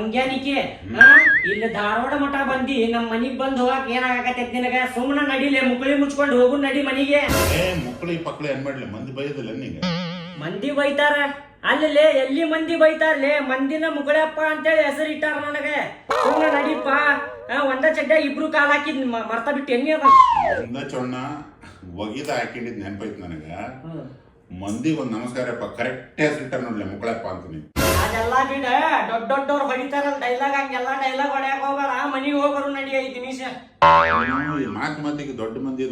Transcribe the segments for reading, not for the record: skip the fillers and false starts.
ಮಂಗ್ಯಾನಿಕೆ ಇಲ್ಲಿ ಧಾರವಾಡ ಮಠ ಬಂದಿ ನಮ್ ಮನಿಗ್ ಬಂದ್ ಹೋಗಾಕ ಏನಾಗತೈತಿ ನಿನಗ? ಸುಮ್ಮನ ನಡಿಲೆ, ಮುಕ್ಳಿ ಮುಚ್ಕೊಂಡು ಹೋಗು ನಡಿ ಮನಿಗೆ. ಮುಕ್ಳಿ ಪಕ್ಳಿ ಅನ್ಬೇಡ್ಲಿ, ಮಂದಿ ಬೈಯೋದಿಲ್ಲ ನಿಂಗೆ. ಮಂದಿ ಬೈತಾರ ಅಲ್ಲೇ, ಎಲ್ಲಿ ಮಂದಿ ಬೈತಾರಲೇ? ಮಂದಿನ ಮುಗಳಪ್ಪ ಅಂತೇಳಿ ಹೆಸರು ಇಟ್ಟಾರ ನನಗೆ. ಸುಮ್ಮನೆ ನಡಿಪ್ಪ. ಒಂದ ಚಡ್ಡ ಇಬ್ರು ಕಾಲ್ ಹಾಕಿದ್ ಮರ್ತ ಬಿಟ್ಟು ಎಣ್ಣೆ ಅದ. ಒಂದ ಚೊಣ್ಣ ಒಗಿದ ಹಾಕೊಂಡಿದ್ ನೆನಪೈತ್ ನನಗ. ಮಂದಿ ಒಂದ್ ನಮಸ್ಕಾರಪ್ಪ ಕರೆಕ್ಟ್ ಹೆಸರು ಇಟ್ಟಾರ ನೋಡ್ಲಿ, ಮುಗಳಪ್ಪ ಅಂತೀನಿ. ಅದೆಲ್ಲ ಬಿಡ, ದೊಡ್ಡವ್ರು ಬಡಿತಾರಲ್ಲ ಡೈಲಾಗ್, ಹಂಗೆಲ್ಲ ಡೈಲಾಗ್ ಹೊಡ್ಯಾಕ ಹೋಗ್ಬೇಡ. ಮನಿಗೆ ಹೋಗೋರು ನಡಿ 5 ನಿಮಿಷ. ಮಾತಿಗೆ ದೊಡ್ಡ ಮಂದಿ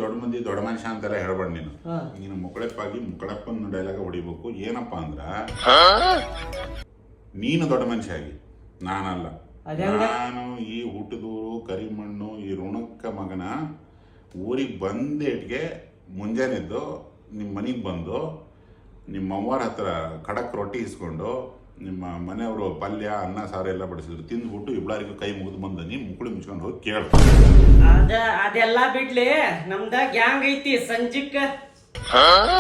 ದೊಡ್ಡ ಮನುಷ್ಯ ಅಂತೆಲ್ಲ ಹೇಳ್ಬೇಡ ನೀನು. ನೀನು ಮುಗಳಪ್ಪಾಗಿ ಮುಗಳಪ್ಪನ ಡೈಲಾಗ ಹೊಡಿಬೇಕು. ಏನಪ್ಪಾ ಅಂದ್ರ ನೀನು ದೊಡ್ಡ ಮನುಷ್ಯ ಆಗಿ, ನಾನಲ್ಲ. ನಾನು ಈ ಹುಟ್ಟದೂರು ಕರಿಮಣ್ಣು ಈ ಋಣಕ್ಕ ಮಗನ ಊರಿಗೆ ಬಂದೇಟ್ಗೆ ಮುಂಜಾನೆದ್ದು ನಿಮ್ಮ ಮನೆಗೆ ಬಂದು ನಿಮ್ಮ ಅವ್ವರ ಹತ್ರ ಖಡಕ್ ರೊಟ್ಟಿ ಇಸ್ಕೊಂಡು ನಿಮ್ಮ ಮನೆಯವರು ಪಲ್ಯ ಅನ್ನ ಸಾರು ಎಲ್ಲ ಬಡಿಸಿದ್ರು. ತಿಂದ್ಬಿಟ್ಟು ಇಬ್ಬರಿಗೂ ಕೈ ಮುಗಿದು ಬಂದ ನೀ ಮುಕ್ಕಳಿ ಮುಚ್ಕೊಂಡು ಹೋಗಿ ಕೇಳು. ಅದೆಲ್ಲ ಬಿಡ್ಲಿ, ನಮ್ದ ಗ್ಯಾಂಗ್ ಐತಿ. ಸಂಜಿಕ್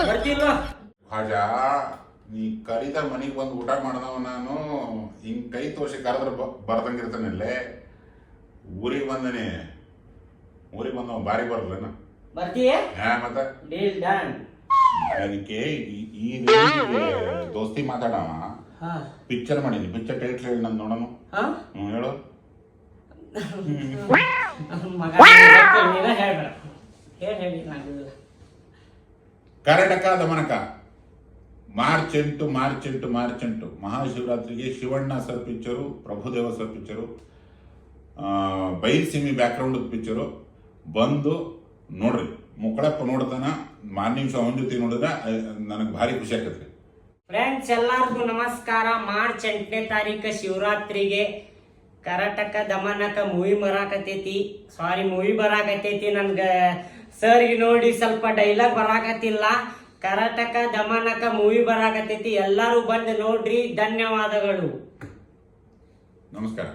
ಬರ್ತಿಲ್ಲ ಹಾಜಾ, ನೀ ಕರಿದ ಮನೆಗೆ ಬಂದು ಊಟ ಮಾಡ್ದವ ನಾನು. ಹಿಂಗ್ ಕೈ ತೋರಿಸಿ ಕರೆದ್ರೆ ಬರ್ದಂಗಿರ್ತಾನಲ್ಲೇ. ಊರಿಗೆ ಬಂದನೆ, ಊರಿಗೆ ಬಂದವ ಬಾರಿ ಬರಲ್ಲ ಬರ್ತೀಯ ಮತ್ತೆ ಅದಕ್ಕೆ ಈ ದೋಸ್ತಿ ಮಾತಾಡವ. ಪಿಕ್ಚರ್ ಮಾಡೀನಿ, ಪಿಕ್ಚರ್ ಟೈಟ್ಲ್ ಹೇಳಿ ನಂದು ನೋಡೋಣ. ಹೇಳು. ಕರ್ನಾಟಕ ದಮನಕ ಮಾರ್ಚ್ 8 ಮಹಾಶಿವರಾತ್ರಿಗೆ Shivanna sir picture, Prabhudeva sir picture, ಬೈಲ್ಸಿಮಿ ಬ್ಯಾಕ್ಗ್ರೌಂಡ್ ಪಿಕ್ಚರು. ಬಂದು ನೋಡ್ರಿ. ಮುಕ್ಕಳಪ್ಪ ನೋಡ್ತಾನ ಮಾರ್ನಿಂಗ್ ಶೋ ಅವನ ಜೊತೆ ನೋಡಿದ್ರೆ ನನಗೆ ಭಾರಿ ಖುಷಿ ಆಗ್ತದ್ರಿ. ಫ್ರೆಂಡ್ಸ್ ಎಲ್ಲರಿಗೂ ನಮಸ್ಕಾರ. ಮಾರ್ಚ್ 8ನೇ ತಾರೀಕು ಶಿವರಾತ್ರಿಗೆ ಕರ್ನಾಟಕ ದಮನಕ ಮೂವಿ ಬರಾಕತೈತಿ. ನನ್ಗೆ ಸರ್ಗೆ ನೋಡಿ ಸ್ವಲ್ಪ ಡೈಲಾಗ್ ಬರಾಕತ್ತಿಲ್ಲ. ಕರ್ನಾಟಕ ದಮನಕ ಮೂವಿ ಬರಾಕತೈತಿ. ಎಲ್ಲರೂ ಬಂದು ನೋಡ್ರಿ. ಧನ್ಯವಾದಗಳು. ನಮಸ್ಕಾರ.